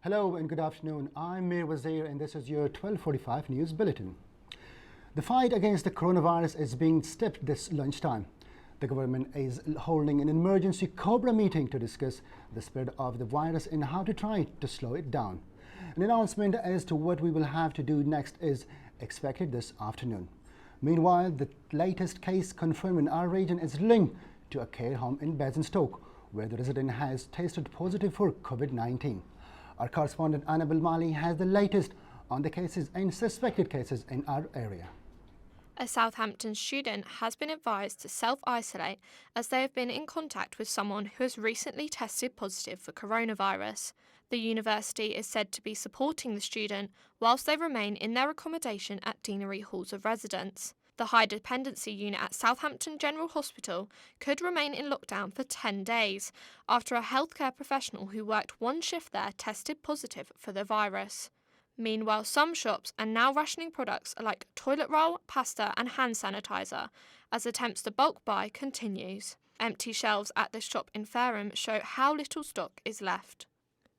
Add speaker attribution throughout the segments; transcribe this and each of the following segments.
Speaker 1: Hello and good afternoon. I'm Mir Wazir and this is your 12:45 News Bulletin. The fight against the coronavirus is being stepped this lunchtime. The government is holding an emergency COBRA meeting to discuss the spread of the virus and how to try to slow it down. An announcement as to what we will have to do next is expected this afternoon. Meanwhile, the latest case confirmed in our region is linked to a care home in Basingstoke, where the resident has tested positive for COVID-19. Our correspondent Annabel Mali has the latest on the cases and suspected cases in our area.
Speaker 2: A Southampton student has been advised to self-isolate as they have been in contact with someone who has recently tested positive for coronavirus. The university is said to be supporting the student whilst they remain in their accommodation at Deanery Halls of Residence. The high dependency unit at Southampton General Hospital could remain in lockdown for 10 days after a healthcare professional who worked one shift there tested positive for the virus. Meanwhile, some shops are now rationing products like toilet roll, pasta and hand sanitizer as attempts to bulk buy continues. Empty shelves at this shop in Fareham show how little stock is left.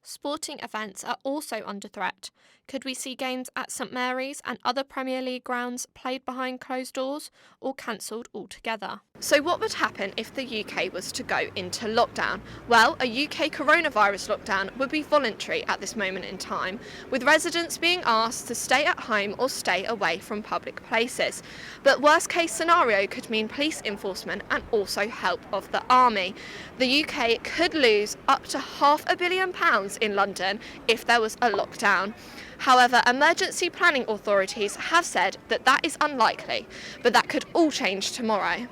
Speaker 2: Sporting events are also under threat. Could we see games at St Mary's and other Premier League grounds played behind closed doors or cancelled altogether? So what would happen if the UK was to go into lockdown? Well, a UK coronavirus lockdown would be voluntary at this moment in time, with residents being asked to stay at home or stay away from public places. But worst case scenario could mean police enforcement and also help of the army. The UK could lose up to £500 million in London if there was a lockdown. However, emergency planning authorities have said that that is unlikely, but that could all change tomorrow.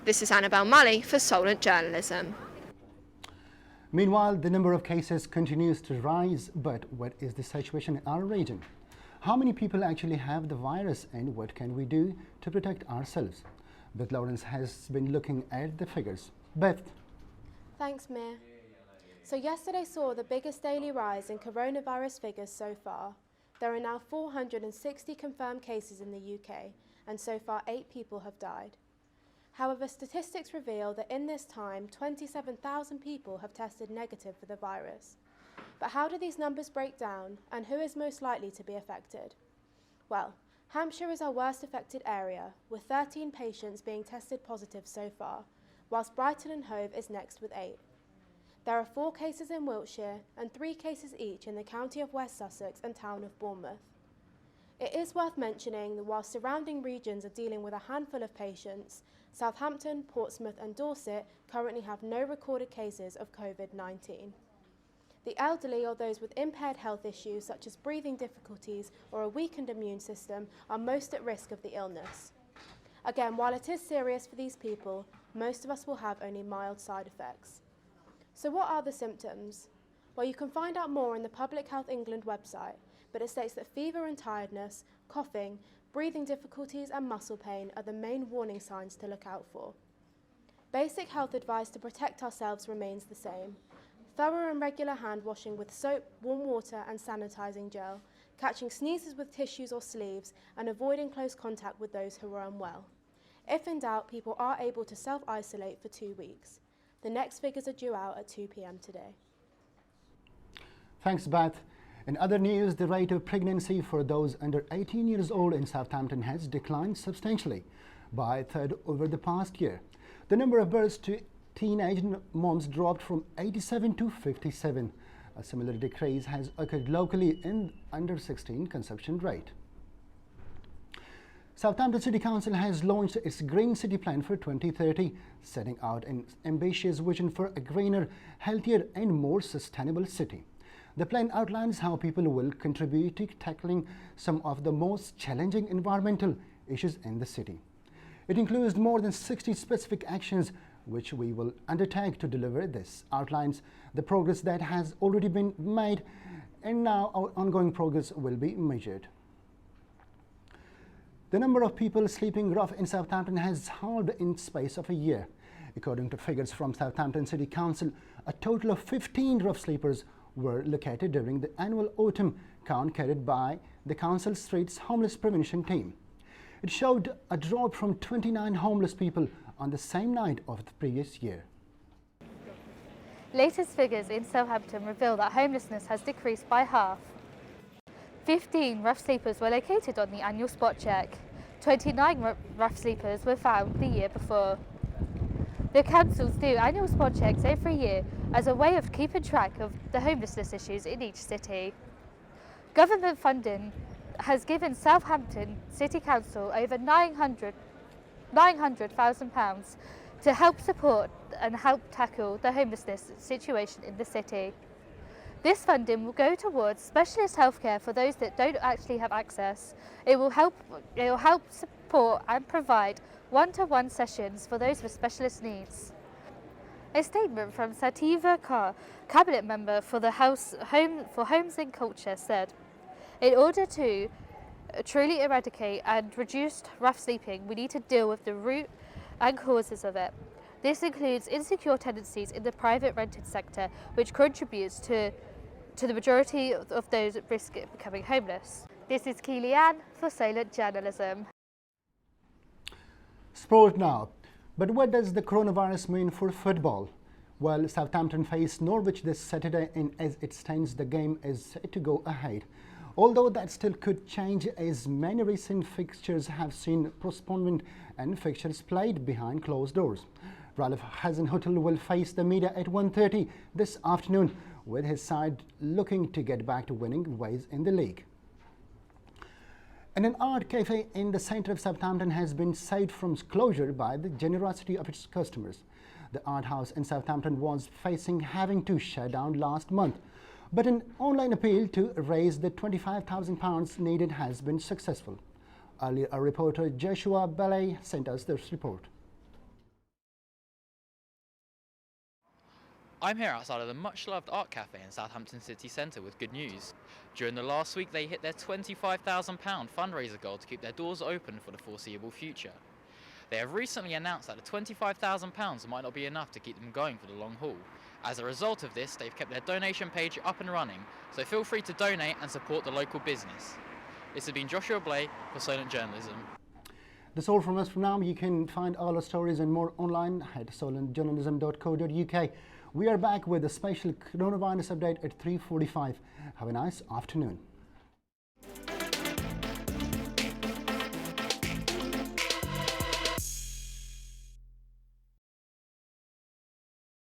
Speaker 2: This is Annabel Mully for Solent Journalism.
Speaker 1: Meanwhile, the number of cases continues to rise, but what is the situation in our region? How many people actually have the virus and what can we do to protect ourselves? Beth Lawrence has been looking at the figures. Beth.
Speaker 3: Thanks, Mir. So yesterday saw the biggest daily rise in coronavirus figures so far. There are now 460 confirmed cases in the UK, and so far 8 people have died. However, statistics reveal that in this time, 27,000 people have tested negative for the virus. But how do these numbers break down, and who is most likely to be affected? Well, Hampshire is our worst affected area, with 13 patients being tested positive so far, whilst Brighton and Hove is next with 8. There are 4 cases in Wiltshire and 3 cases each in the county of West Sussex and town of Bournemouth. It is worth mentioning that while surrounding regions are dealing with a handful of patients, Southampton, Portsmouth and Dorset currently have no recorded cases of COVID-19. The elderly or those with impaired health issues such as breathing difficulties or a weakened immune system are most at risk of the illness. Again, while it is serious for these people, most of us will have only mild side effects. So what are the symptoms? Well, you can find out more on the Public Health England website, but it states that fever and tiredness, coughing, breathing difficulties and muscle pain are the main warning signs to look out for. Basic health advice to protect ourselves remains the same. Thorough and regular hand washing with soap, warm water and sanitising gel, catching sneezes with tissues or sleeves and avoiding close contact with those who are unwell. If in doubt, people are able to self-isolate for 2 weeks. The next figures are due out at 2 p.m. today. Thanks,
Speaker 1: Beth. In other news, the rate of pregnancy for those under 18 years old in Southampton has declined substantially by a third over the past year. The number of births to teenage moms dropped from 87 to 57. A similar decrease has occurred locally in under 16 consumption rate. Southampton City Council has launched its Green City Plan for 2030, setting out an ambitious vision for a greener, healthier and more sustainable city. The plan outlines how people will contribute to tackling some of the most challenging environmental issues in the city. It includes more than 60 specific actions which we will undertake to deliver. This outlines the progress that has already been made, and now our ongoing progress will be measured. The number of people sleeping rough in Southampton has halved in space of a year. According to figures from Southampton City Council, a total of 15 rough sleepers were located during the annual autumn count carried by the Council Street's homeless prevention team. It showed a drop from 29 homeless people on the same night of the previous year.
Speaker 4: Latest figures in Southampton reveal that homelessness has decreased by half. 15 rough sleepers were located on the annual spot check. 29 rough sleepers were found the year before. The councils do annual spot checks every year as a way of keeping track of the homelessness issues in each city. Government funding has given Southampton City Council over £900,000 to help support and help tackle the homelessness situation in the city. This funding will go towards specialist healthcare for those that don't actually have access. It will help support and provide one-to-one sessions for those with specialist needs. A statement from Sativa Kar, Cabinet Member for Homes and Culture, said, "In order to truly eradicate and reduce rough sleeping, we need to deal with the root and causes of it. This includes insecure tenancies in the private rented sector, which contributes to the majority of those at risk of becoming homeless." This is Keely Ann for Solent Journalism.
Speaker 1: Sport now. But what does the coronavirus mean for football? Well, Southampton face Norwich this Saturday, and as it stands, the game is set to go ahead. Although that still could change, as many recent fixtures have seen postponement and fixtures played behind closed doors. Ralph Hasenhüttl will face the media at 1:30 this afternoon, with his side looking to get back to winning ways in the league. And an art cafe in the centre of Southampton has been saved from closure by the generosity of its customers. The art house in Southampton was facing having to shut down last month, but an online appeal to raise the £25,000 needed has been successful. Earlier, our reporter Joshua Ballet sent us this report.
Speaker 5: I'm here outside of the much-loved art cafe in Southampton city centre with good news. During the last week, they hit their £25,000 fundraiser goal to keep their doors open for the foreseeable future. They have recently announced that the £25,000 might not be enough to keep them going for the long haul. As a result of this, they've kept their donation page up and running, so feel free to donate and support the local business. This has been Joshua Blay for Solent Journalism.
Speaker 1: That's all from us for now. You can find all our stories and more online at solentjournalism.co.uk. We are back with a special coronavirus update at 3:45. Have a nice afternoon.